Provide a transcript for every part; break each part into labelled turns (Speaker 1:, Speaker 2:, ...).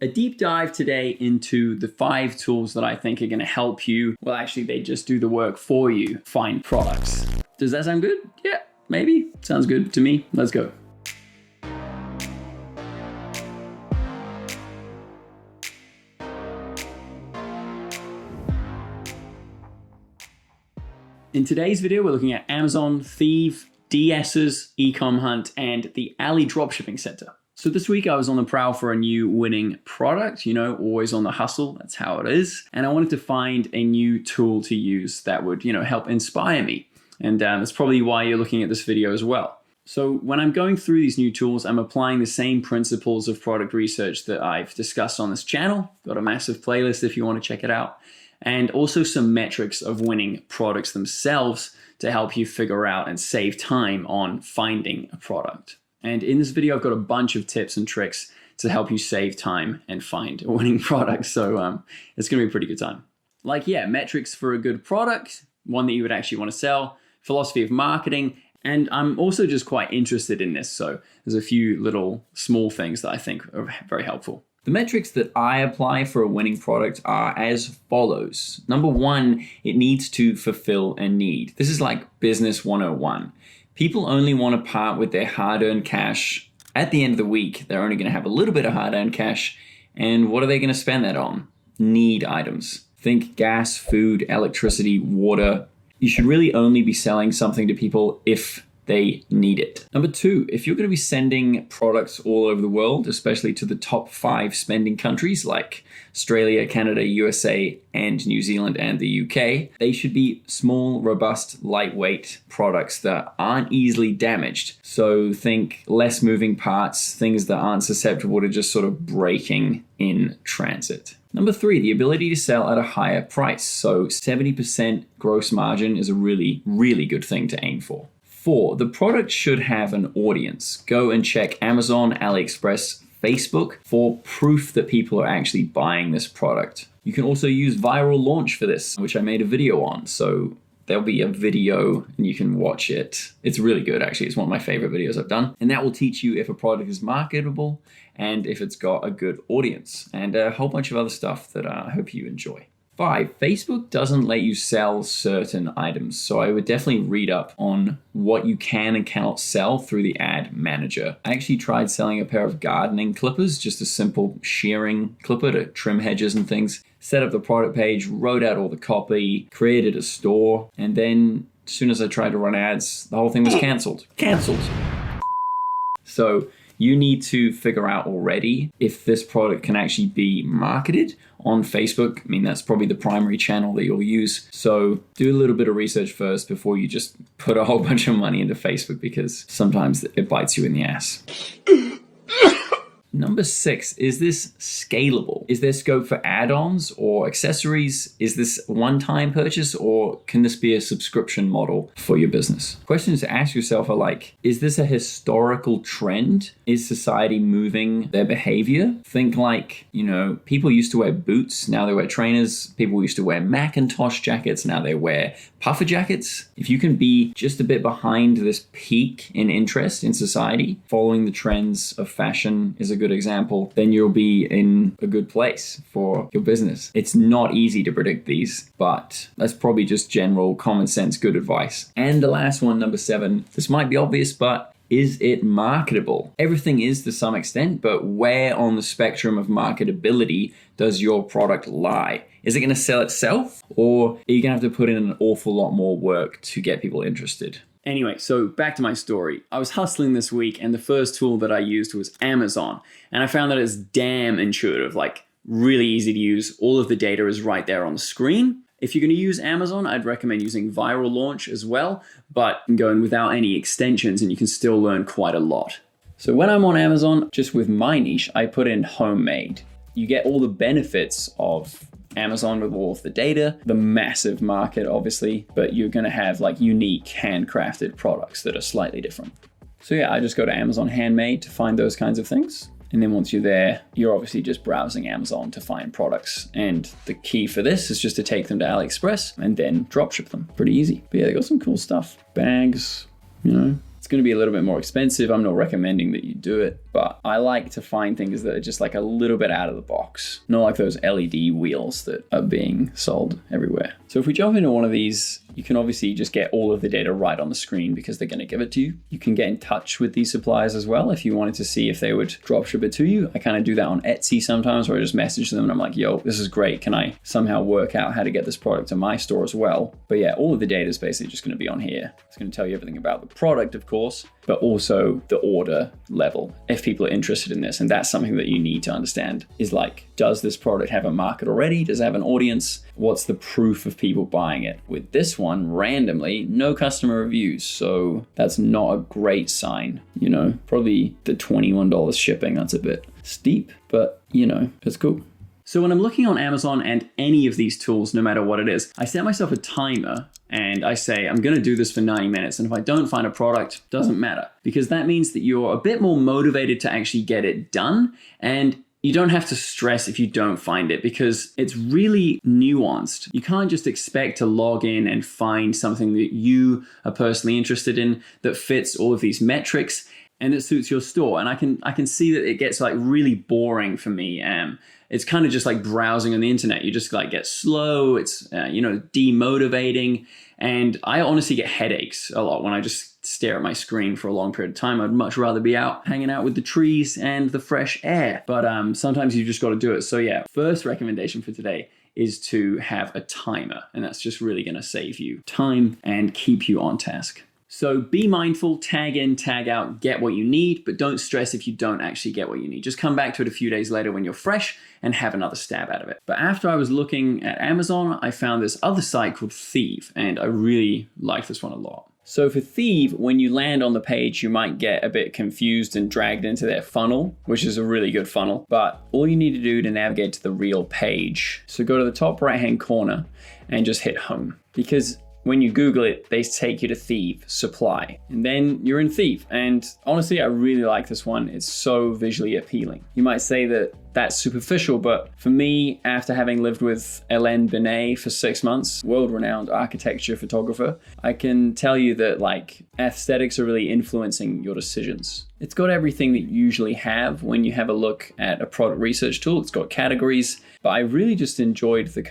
Speaker 1: A deep dive today into the 5 tools that I think are gonna help you, well actually they just do the work for you, find products. Does that sound good? Yeah, maybe. Sounds good to me. Let's go. In today's video, we're looking at Amazon, Thieve, Dsers, Ecom Hunt, and the Ali Dropshipping Center. So this week I was on the prowl for a new winning product, always on the hustle, that's how it is. And I wanted to find a new tool to use that would, help inspire me. And that's probably why you're looking at this video as well. So when I'm going through these new tools, I'm applying the same principles of product research that I've discussed on this channel. Got a massive playlist if you want to check it out. And also some metrics of winning products themselves to help you figure out and save time on finding a product. And in this video, I've got a bunch of tips and tricks to help you save time and find a winning product. So it's gonna be a pretty good time. Metrics for a good product, one that you would actually want to sell, philosophy of marketing, and I'm also just quite interested in this. So there's a few little small things that I think are very helpful. The metrics that I apply for a winning product are as follows. Number 1, it needs to fulfill a need. This is like business 101. People only want to part with their hard-earned cash. At the end of the week, they're only going to have a little bit of hard-earned cash. And what are they going to spend that on? Need items. Think gas, food, electricity, water. You should really only be selling something to people if they need it. Number 2, if you're going to be sending products all over the world, especially to the top 5 spending countries like Australia, Canada, USA, and New Zealand and the UK, they should be small, robust, lightweight products that aren't easily damaged. So think less moving parts, things that aren't susceptible to just sort of breaking in transit. Number 3, the ability to sell at a higher price. So 70% gross margin is a really, really good thing to aim for. 4, the product should have an audience. Go and check Amazon, AliExpress, Facebook for proof that people are actually buying this product. You can also use viral launch for this, which I made a video on. So there'll be a video and you can watch it. It's really good, actually. It's one of my favorite videos I've done. And that will teach you if a product is marketable and if it's got a good audience and a whole bunch of other stuff that I hope you enjoy. 5, Facebook doesn't let you sell certain items. So I would definitely read up on what you can and cannot sell through the ad manager. I actually tried selling a pair of gardening clippers, just a simple shearing clipper to trim hedges and things. Set up the product page, wrote out all the copy, created a store, and then as soon as I tried to run ads, the whole thing was canceled. So you need to figure out already if this product can actually be marketed on Facebook. I mean, that's probably the primary channel that you'll use. So do a little bit of research first before you just put a whole bunch of money into Facebook, because sometimes it bites you in the ass. Number 6, is this scalable? Is there scope for add-ons or accessories? Is this a one-time purchase, or can this be a subscription model for your business? Questions to ask yourself are like, is this a historical trend? Is society moving their behavior? Think like, people used to wear boots, now they wear trainers. People used to wear Macintosh jackets, now they wear puffer jackets. If you can be just a bit behind this peak in interest in society, following the trends of fashion is a good example, then you'll be in a good place for your business. It's not easy to predict these, but that's probably just general common sense, good advice. And the last one, number 7, this might be obvious, but is it marketable? Everything is to some extent, but where on the spectrum of marketability does your product lie? Is it going to sell itself, or are you going to have to put in an awful lot more work to get people interested? Anyway, so back to my story. I was hustling this week and the first tool that I used was Amazon. And I found that it's damn intuitive, like really easy to use. All of the data is right there on the screen. If you're going to use Amazon, I'd recommend using Viral Launch as well, but going without any extensions and you can still learn quite a lot. So when I'm on Amazon, just with my niche, I put in homemade. You get all the benefits of Amazon with all of the data, the massive market, obviously, but you're going to have like unique handcrafted products that are slightly different. So yeah, I just go to Amazon Handmade to find those kinds of things. And then once you're there, you're obviously just browsing Amazon to find products. And the key for this is just to take them to AliExpress and then dropship them. Pretty easy. But yeah, they got some cool stuff. Bags, It's going to be a little bit more expensive. I'm not recommending that you do it. but I like to find things that are just like a little bit out of the box, not like those LED wheels that are being sold everywhere. So if we jump into one of these, you can obviously just get all of the data right on the screen because they're going to give it to you. You can get in touch with these suppliers as well if you wanted to see if they would drop ship it to you. I kind of do that on Etsy sometimes, where I just message them and I'm like, yo, this is great. Can I somehow work out how to get this product to my store as well? But yeah, all of the data is basically just going to be on here. It's going to tell you everything about the product, of course, but also the order level if people are interested in this. And that's something that you need to understand is like, does this product have a market already? Does it have an audience? What's the proof of people buying it? With this one, randomly, no customer reviews. So that's not a great sign, you know, probably the $21 shipping. That's a bit steep, but you know, it's cool. So when I'm looking on Amazon and any of these tools, no matter what it is, I set myself a timer and I say, I'm going to do this for 90 minutes. And if I don't find a product, doesn't matter, because that means that you're a bit more motivated to actually get it done. And you don't have to stress if you don't find it because it's really nuanced. You can't just expect to log in and find something that you are personally interested in that fits all of these metrics and that suits your store. And I can see that it gets like really boring for me. It's kind of just like browsing on the internet. You just like get slow. It's, you know, demotivating. And I honestly get headaches a lot when I just stare at my screen for a long period of time. I'd much rather be out hanging out with the trees and the fresh air. But sometimes you just got to do it. So yeah, first recommendation for today is to have a timer. And that's just really going to save you time and keep you on task. So be mindful, tag in, tag out, get what you need, but don't stress if you don't actually get what you need. Just come back to it a few days later when you're fresh and have another stab out of it. But after I was looking at Amazon, I found this other site called Thieve, and I really like this one a lot. So for Thieve, when you land on the page, you might get a bit confused and dragged into their funnel, which is a really good funnel. But all you need to do to navigate to the real page, so go to the top right-hand corner and just hit home. Because when you Google it, they take you to Thieve supply, and then you're in Thieve. And honestly, I really like this one. It's so visually appealing. You might say that that's superficial, but for me, after having lived with Hélène Benet for 6 months, world-renowned architecture photographer, I can tell you that like aesthetics are really influencing your decisions. It's got everything that you usually have when you have a look at a product research tool. It's got categories, but I really just enjoyed the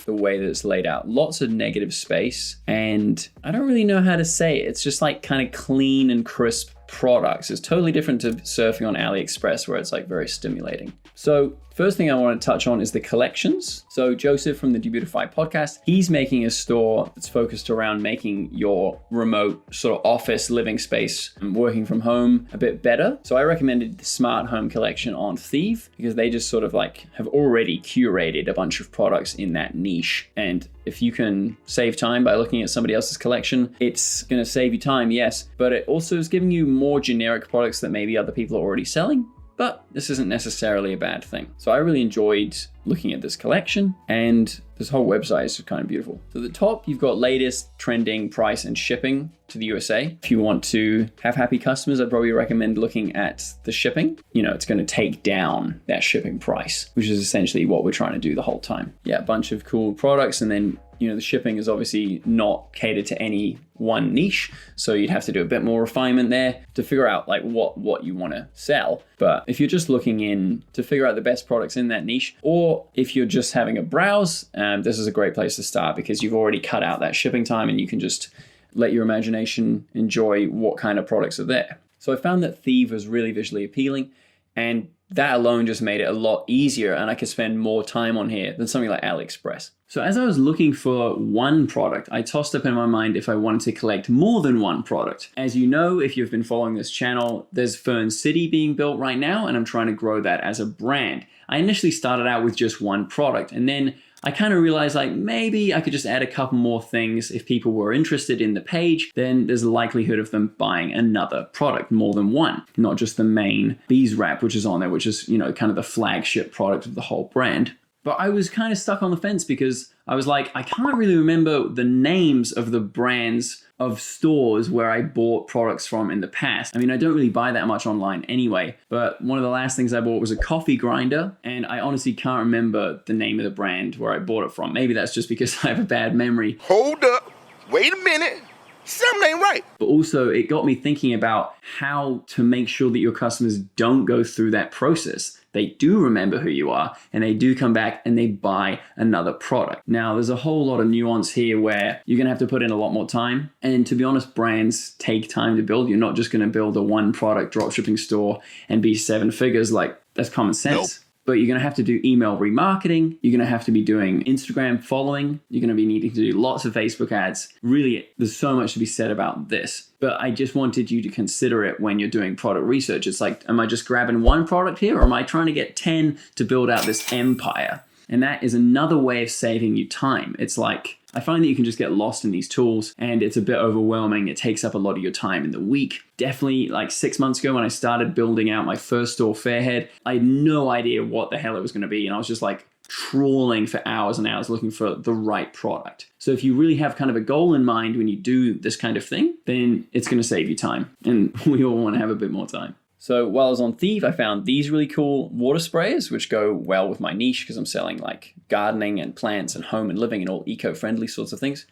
Speaker 1: way that it's laid out. Lots of negative space, and I don't really know how to say it. It's just like kind of clean and crisp products. It's totally different to surfing on AliExpress where it's like very stimulating. So first thing I want to touch on is the collections. So Joseph from the Debutify podcast, he's making a store that's focused around making your remote sort of office living space and working from home a bit better. So I recommended the Smart Home collection on Thieve because they just sort of like have already curated a bunch of products in that niche. And if you can save time by looking at somebody else's collection, it's going to save you time, yes, but it also is giving you more generic products that maybe other people are already selling. But this isn't necessarily a bad thing. So I really enjoyed looking at this collection, and this whole website is kind of beautiful. So at the top, you've got latest trending price and shipping to the USA. If you want to have happy customers, I'd probably recommend looking at the shipping. You know, it's going to take down that shipping price, which is essentially what we're trying to do the whole time. Yeah, a bunch of cool products, and then you know, the shipping is obviously not catered to any one niche. So you'd have to do a bit more refinement there to figure out like what you want to sell. But if you're just looking in to figure out the best products in that niche, or if you're just having a browse, this is a great place to start because you've already cut out that shipping time and you can just let your imagination enjoy what kind of products are there. So I found that Thieve was really visually appealing, and that alone just made it a lot easier, and I could spend more time on here than something like AliExpress. So as I was looking for one product, I tossed up in my mind if I wanted to collect more than one product. As you know, if you've been following this channel, there's Fern City being built right now, and I'm trying to grow that as a brand. I initially started out with just one product, and then I kind of realized like maybe I could just add a couple more things. If people were interested in the page, then there's a likelihood of them buying another product, more than one, not just the main bees wrap, which is on there, which is, you know, kind of the flagship product of the whole brand. But I was kind of stuck on the fence because I was like, I can't really remember the names of the brands of stores where I bought products from in the past. I mean, I don't really buy that much online anyway, but one of the last things I bought was a coffee grinder, and I honestly can't remember the name of the brand where I bought it from. Maybe that's just because I have a bad memory.
Speaker 2: Hold up, wait a minute. Something ain't right.
Speaker 1: But also it got me thinking about how to make sure that your customers don't go through that process. They do remember who you are and they do come back and they buy another product. Now, there's a whole lot of nuance here where you're going to have to put in a lot more time. And to be honest, brands take time to build. You're not just going to build a one product dropshipping store and be 7 figures. Like, that's common sense.
Speaker 2: Nope.
Speaker 1: But you're going to have to do email remarketing. You're going to have to be doing Instagram following. You're going to be needing to do lots of Facebook ads. Really, there's so much to be said about this. But I just wanted you to consider it when you're doing product research. It's like, am I just grabbing one product here, or am I trying to get 10 to build out this empire? And that is another way of saving you time. It's like, I find that you can just get lost in these tools and it's a bit overwhelming. It takes up a lot of your time in the week. Definitely like 6 months ago when I started building out my first store, Fairhead, I had no idea what the hell it was going to be. And I was just like trawling for hours and hours looking for the right product. So if you really have kind of a goal in mind when you do this kind of thing, then it's going to save you time. And we all want to have a bit more time. So while I was on Thieve, I found these really cool water sprayers, which go well with my niche because I'm selling like gardening and plants and home and living and all eco-friendly sorts of things.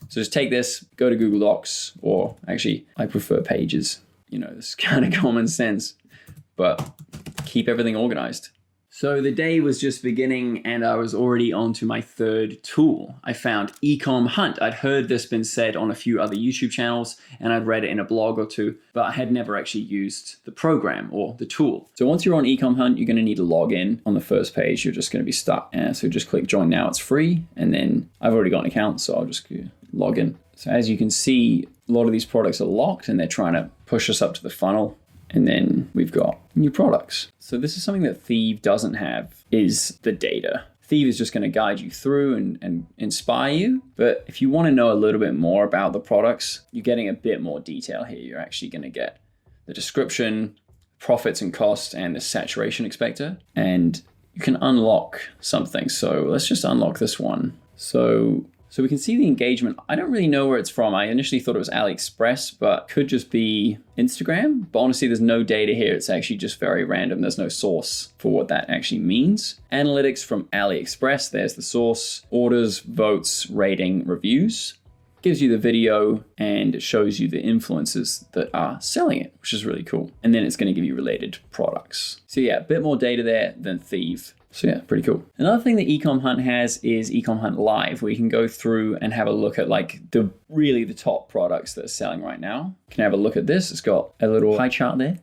Speaker 1: So just take this, go to Google Docs, or actually I prefer Pages. You know, this is kind of common sense, but keep everything organized. So the day was just beginning and I was already on to my third tool. I found Ecom Hunt. I'd heard this been said on a few other YouTube channels and I'd read it in a blog or two, but I had never actually used the program or the tool. So once you're on Ecom Hunt, you're going to need to log in. On the first page, you're just going to be stuck. So just click join now, it's free. And then I've already got an account, so I'll just log in. So as you can see, a lot of these products are locked and they're trying to push us up to the funnel. And then we've got new products. So this is something that Thieve doesn't have, is the data. Thieve is just going to guide you through and inspire you. But if you want to know a little bit more about the products, you're getting a bit more detail here. You're actually going to get the description, profits and costs, and the saturation expector. And you can unlock something. So let's just unlock this one. So we can see the engagement. I don't really know where it's from. I initially thought it was AliExpress, but could just be Instagram. But honestly, there's no data here. It's actually just very random. There's no source for what that actually means. Analytics from AliExpress. There's the source. Orders, votes, rating, reviews. Gives you the video and it shows you the influencers that are selling it, which is really cool. And then it's going to give you related products. So yeah, a bit more data there than Thieve. So yeah, pretty cool. Another thing that Ecom Hunt has is Ecom Hunt Live, where you can go through and have a look at like the top products that are selling right now. You can have a look at this. It's got a little pie chart there.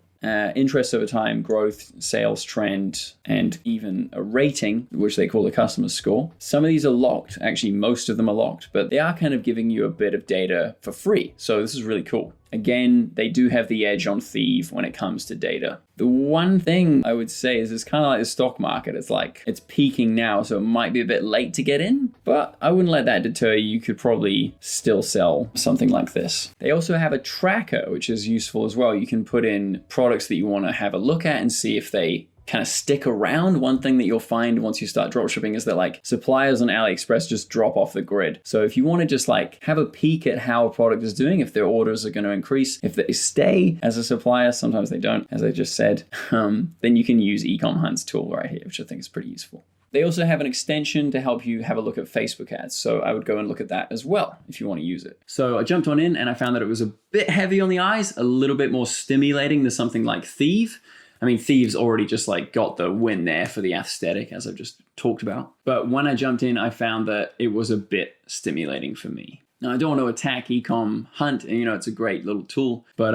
Speaker 1: Interest over time, growth, sales trend, and even a rating, which they call the customer score. Some of these are locked. Actually, most of them are locked, but they are kind of giving you a bit of data for free. So this is really cool. Again, they do have the edge on Thieve when it comes to data. The one thing I would say is it's kind of like the stock market. It's like it's peaking now, so it might be a bit late to get in, but I wouldn't let that deter you. You could probably still sell something like this. They also have a tracker, which is useful as well. You can put in products that you want to have a look at and see if they kind of stick around. One thing that you'll find once you start dropshipping is that like suppliers on AliExpress just drop off the grid. So if you want to just like have a peek at how a product is doing, if their orders are going to increase, if they stay as a supplier, sometimes they don't, as I just said, then you can use Ecom Hunt's tool right here, which I think is pretty useful. They also have an extension to help you have a look at Facebook ads. So I would go and look at that as well if you want to use it. So I jumped on in and I found that it was a bit heavy on the eyes, a little bit more stimulating than something like Thieve. I mean, Thieve's already just like got the win there for the aesthetic, as I've just talked about. But when I jumped in, I found that it was a bit stimulating for me. Now, I don't want to attack Ecom Hunt, and it's a great little tool, but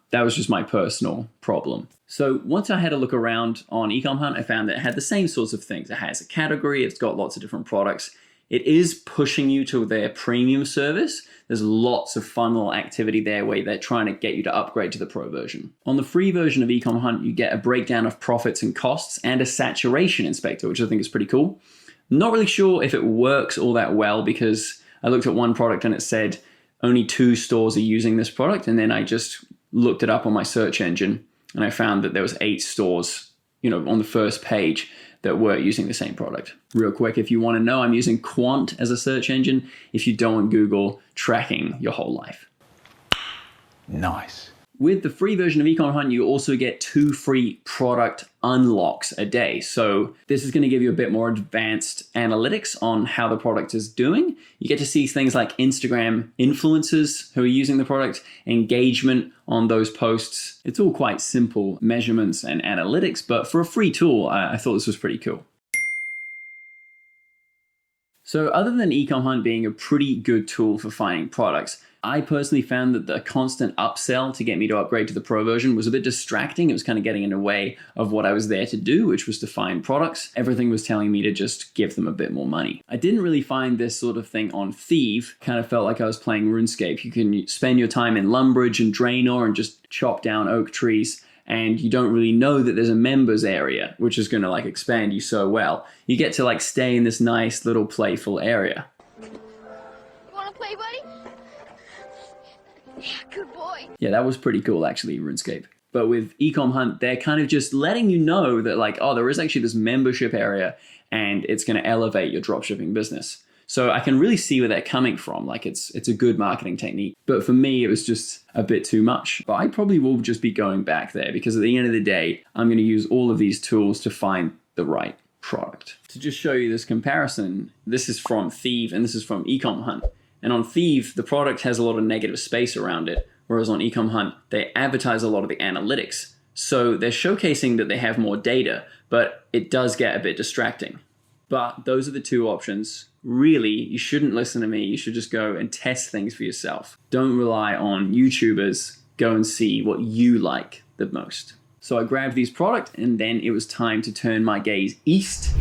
Speaker 1: that was just my personal problem. So once I had a look around on Ecom Hunt, I found that it had the same sorts of things. It has a category, it's got lots of different products. It is pushing you to their premium service. There's lots of funnel activity there where they're trying to get you to upgrade to the pro version. On the free version of Ecom Hunt, you get a breakdown of profits and costs and a saturation inspector, which I think is pretty cool. Not really sure if it works all that well because I looked at one product and it said only 2 stores are using this product. And then I just looked it up on my search engine and I found that there was 8 stores, on the first page that were using the same product. Real quick, if you want to know, I'm using Quant as a search engine if you don't want Google tracking your whole life.
Speaker 2: Nice.
Speaker 1: With the free version of Ecom Hunt, you also get 2 free product unlocks a day. So this is going to give you a bit more advanced analytics on how the product is doing. You get to see things like Instagram influencers who are using the product, engagement on those posts. It's all quite simple measurements and analytics, but for a free tool, I thought this was pretty cool. So other than Ecom Hunt being a pretty good tool for finding products, I personally found that the constant upsell to get me to upgrade to the pro version was a bit distracting. It was kind of getting in the way of what I was there to do, which was to find products. Everything was telling me to just give them a bit more money. I didn't really find this sort of thing on Thieve. Kind of felt like I was playing RuneScape. You can spend your time in Lumbridge and Draenor and just chop down oak trees, and you don't really know that there's a members area, which is going to like expand you so well. You get to like stay in this nice little playful area.
Speaker 2: You want to play, buddy? Yeah, good boy.
Speaker 1: Yeah, that was pretty cool actually, RuneScape. But with Ecom Hunt, they're kind of just letting you know that like, oh, there is actually this membership area and it's going to elevate your dropshipping business. So I can really see where they're coming from. Like it's a good marketing technique. But for me, it was just a bit too much. But I probably will just be going back there because at the end of the day, I'm going to use all of these tools to find the right product. To just show you this comparison, this is from Thieve and this is from Ecom Hunt. And on Thieve, the product has a lot of negative space around it, whereas on Ecom Hunt, they advertise a lot of the analytics. So they're showcasing that they have more data, but it does get a bit distracting. But those are the 2 options. Really, you shouldn't listen to me. You should just go and test things for yourself. Don't rely on YouTubers. Go and see what you like the most. So I grabbed these products and then it was time to turn my gaze east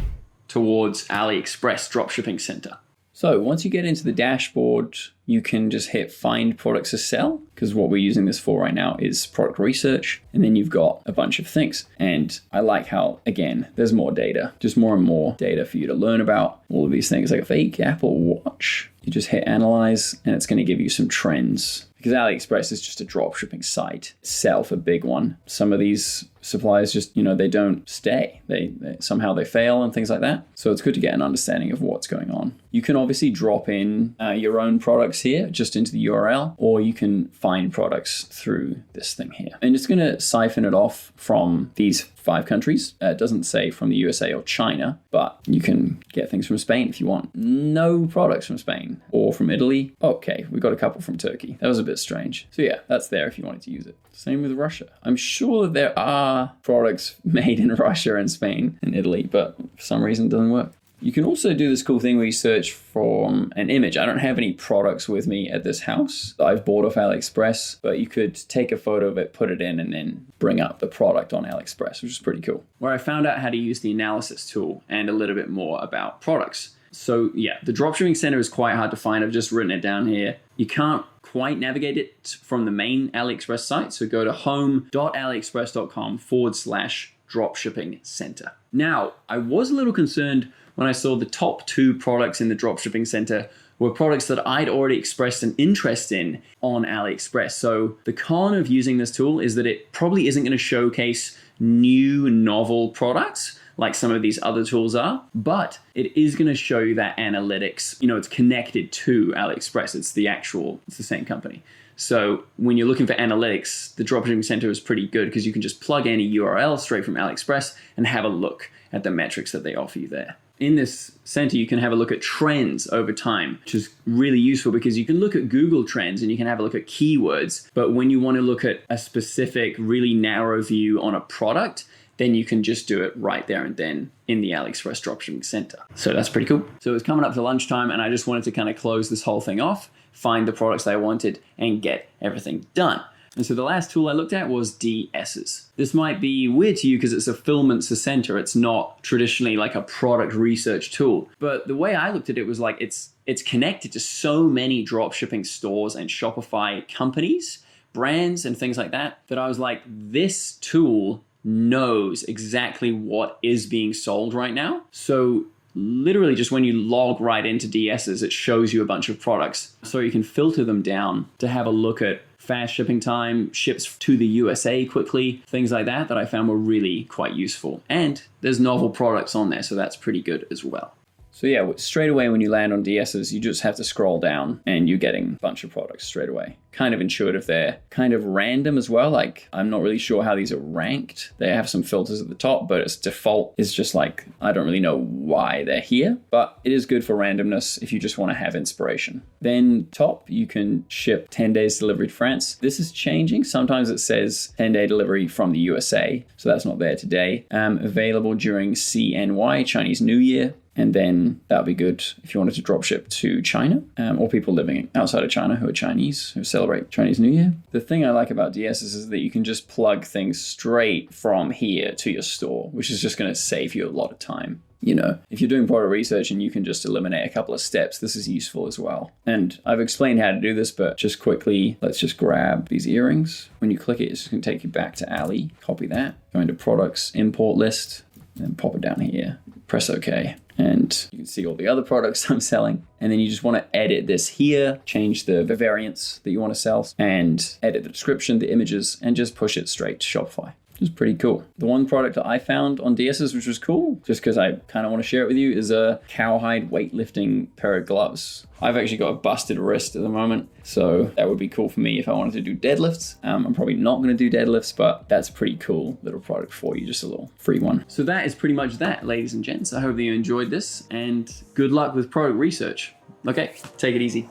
Speaker 1: towards AliExpress Dropshipping Center. So once you get into the dashboard, you can just hit find products to sell, because what we're using this for right now is product research. And then you've got a bunch of things. And I like how, again, there's more data, just more and more data for you to learn about all of these things, like a fake Apple Watch. You just hit analyze and it's going to give you some trends. Because AliExpress is just a dropshipping site itself, a big one. Some of these suppliers just, they don't stay. They somehow they fail and things like that. So it's good to get an understanding of what's going on. You can obviously drop in your own products here just into the URL, or you can find products through this thing here. And it's going to siphon it off from these 5 countries. It doesn't say from the USA or China, but you can get things from Spain if you want. No products from Spain or from Italy. Okay, we got a couple from Turkey. That was a bit strange. So yeah, that's there if you wanted to use it. Same with Russia. I'm sure there are products made in Russia and Spain and Italy, but for some reason it doesn't work. You can also do this cool thing where you search from an image. I don't have any products with me at this house that I've bought off AliExpress, but you could take a photo of it, put it in, and then bring up the product on AliExpress, which is pretty cool. Where I found out how to use the analysis tool and a little bit more about products. So yeah, the dropshipping center is quite hard to find. I've just written it down here. You can't quite navigate it from the main AliExpress site. So go to home.aliexpress.com/dropshipping center. Now, I was a little concerned when I saw the top 2 products in the dropshipping center were products that I'd already expressed an interest in on AliExpress. So the con of using this tool is that it probably isn't going to showcase new novel products like some of these other tools are, but it is going to show you that analytics. It's connected to AliExpress. It's the same company. So when you're looking for analytics, the Dropshipping Center is pretty good because you can just plug any URL straight from AliExpress and have a look at the metrics that they offer you there. In this center, you can have a look at trends over time, which is really useful because you can look at Google Trends and you can have a look at keywords. But when you want to look at a specific, really narrow view on a product, then you can just do it right there and then in the AliExpress Dropshipping Center. So that's pretty cool. So it was coming up to lunchtime and I just wanted to kind of close this whole thing off, find the products that I wanted and get everything done. And so the last tool I looked at was Dsers. This might be weird to you because it's a fulfillment center. It's not traditionally like a product research tool. But the way I looked at it was like it's connected to so many dropshipping stores and Shopify companies, brands and things like that, that I was like, this tool knows exactly what is being sold right now. So literally just when you log right into Dsers, it shows you a bunch of products. So you can filter them down to have a look at fast shipping time, ships to the USA quickly, things like that I found were really quite useful. And there's novel products on there, so that's pretty good as well. So yeah, straight away when you land on DSs, you just have to scroll down and you're getting a bunch of products straight away. Kind of intuitive there. Kind of random as well. Like, I'm not really sure how these are ranked. They have some filters at the top, but its default is just like, I don't really know why they're here, but it is good for randomness if you just want to have inspiration. Then top, you can ship 10 days delivery to France. This is changing. Sometimes it says 10-day delivery from the USA, so that's not there today. Available during CNY, Chinese New Year. And then that would be good if you wanted to dropship to China or people living outside of China who are Chinese, who celebrate Chinese New Year. The thing I like about Dsers is that you can just plug things straight from here to your store, which is just going to save you a lot of time. You know, if you're doing product research and you can just eliminate a couple of steps, this is useful as well. And I've explained how to do this, but just quickly, let's just grab these earrings. When you click it, it's just going to take you back to Ali. Copy that, go into products, import list, and pop it down here. Press OK. And you can see all the other products I'm selling. And then you just want to edit this here, change the variants that you want to sell, and edit the description, the images, and just push it straight to Shopify. Which is pretty cool. The one product that I found on Dsers, which was cool, just because I kind of want to share it with you, is a cowhide weightlifting pair of gloves. I've actually got a busted wrist at the moment, so that would be cool for me if I wanted to do deadlifts. I'm probably not going to do deadlifts, but that's a pretty cool little product for you, just a little free one. So that is pretty much that, ladies and gents. I hope that you enjoyed this, and good luck with product research. Okay, take it easy.